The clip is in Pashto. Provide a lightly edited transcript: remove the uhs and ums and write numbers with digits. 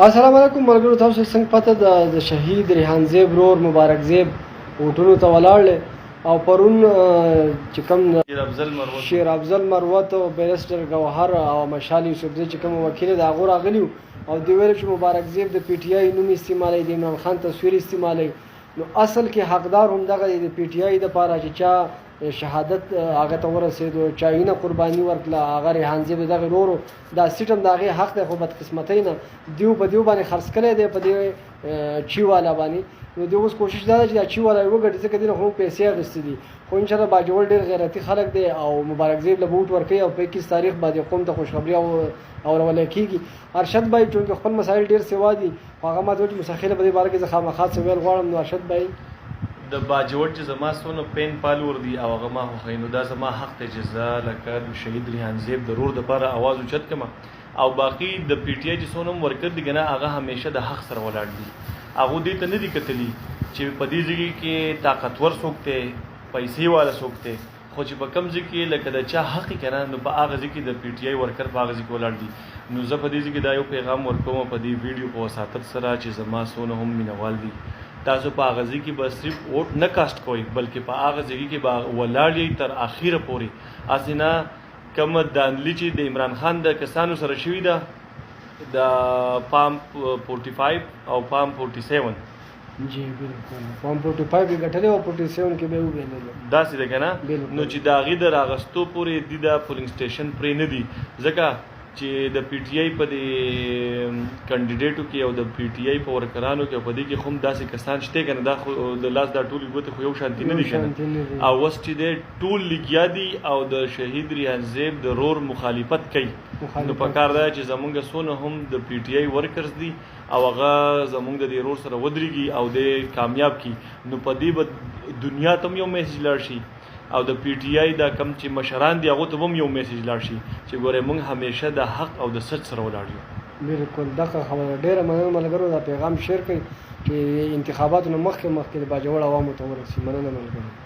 السلام علیکم ملګرو، تاسو څنګه پته د شهید ریحان زیب ورور مبارک زیب هوټلو ته ولاړل او پرون چې کوم شیر افضل مروت او بیرسټر ګوهر او مشال یوسفزی چې کوم وکیل د هغو راغلي او دوی ویل چې مبارک زیب د پی ټی آی نوم استعمالوي، د عمران خان تصویر استعمالوي. نو اصل کې حقدار همدغه د پی ټی آی دپاره چې چا شهادت هغه ته ورسېدو، چا وینه قرباني ورکړه، هغه ریحان زیب دغه ورور دا سیټ هم د هغې حق دی، خو بدقسمتۍ نه دیو په دیو باندې خرڅ کړی دی، په دې چي والا باندې. نو دوی اوس کوشش دا ده چې دا چي والا یې وګټي، ځکه دې نه خو موږ پیسې اخیستې دي. خو انشاءالله باجوړ ډېر غیرتي خلک دی او مبارک زیب له به ووټ ورکوي او په 21 تاریخ باندې قوم ته خوشخبري اورولی کېږي. ارشد بھائی چونکې خپل مسایل ډېر سوا دي، خو هغه ما ته وویل چې مستخیله په دې باره کې زه خامخا څه ویل غواړم. نو ارشد بھائی د باجوړ چې زما څونه پین پالور دي او هغه ما خوښوي، نو دا زما حق دی چې زه لکه د شهید ریحان زیب د رور دپاره اواز اوچت کړم. او باقي د پی ټی آی چې څونه هم ورکر دي که نه، هغه همیشه د حق سره ولاړ دي. هغو دې ته نه دي کتلي چې په دې ځای کې طاقتور څوک دی، پیسې والا څوک دی، خو چې په کوم ځای کې لکه د چا حق یې که نه، نو په هغه ځای کې د پی ټی آی ورکر په هغه ځای کې ولاړ دي. نو زه په دې ځای کې دا یو پیغام ورکوم په دې ویډیو په وساطت سره چې زما څونه هم مینوال دي، تاسو په هغه ځای کې به صرف ووټ نه کاسټ کوئ، بلکې په هغه ځای کې به ولاړ یئ تر اخره پورې. هسې نه کومه دانلي چې د عمران خان د کسانو سره شوي ده، د پام 45 او پام 47 جی بالکل پام 45 کې ګټلې او 47 کې به وګڼل داسې ده که نه. نو چې د هغې د راغستو پورې دي د پولینګ سټیشن پرې نه دي، ځکه چې د پی ټی آی په دې کینډیډیټو کې او د پی ټی آی په ورکرانو کې او په دې کې خو هم داسې کسان شته که نه، دا خو د لاس دا ټولې ګوتې خو یو شانتي نه دي که نه. او اوس چې دی ټول لګیا دي او د شهید ریحان زیب د رور مخالفت کوي، نو پکار ده چې زمونږ څونه هم د پی ټی آی ورکرز دي او هغه زمونږ د دې رور سره ودرېږي او د کامیاب کی. نو په دې به دنیا ته هم یو میسج لاړ شي او د پی ټی آی دا کم چې مشران دي هغو ته هم یو میسج لاړ شي چې ګورئ موږ همیشه د حق او د سچ سره ولاړ یو. بالکل دغه خبره ډېره مننه ملګرو، دا پیغام شیر کړئ چې انتخاباتو نه مخکې د باجوړ عوامو ته ورسي. مننه ملګرو.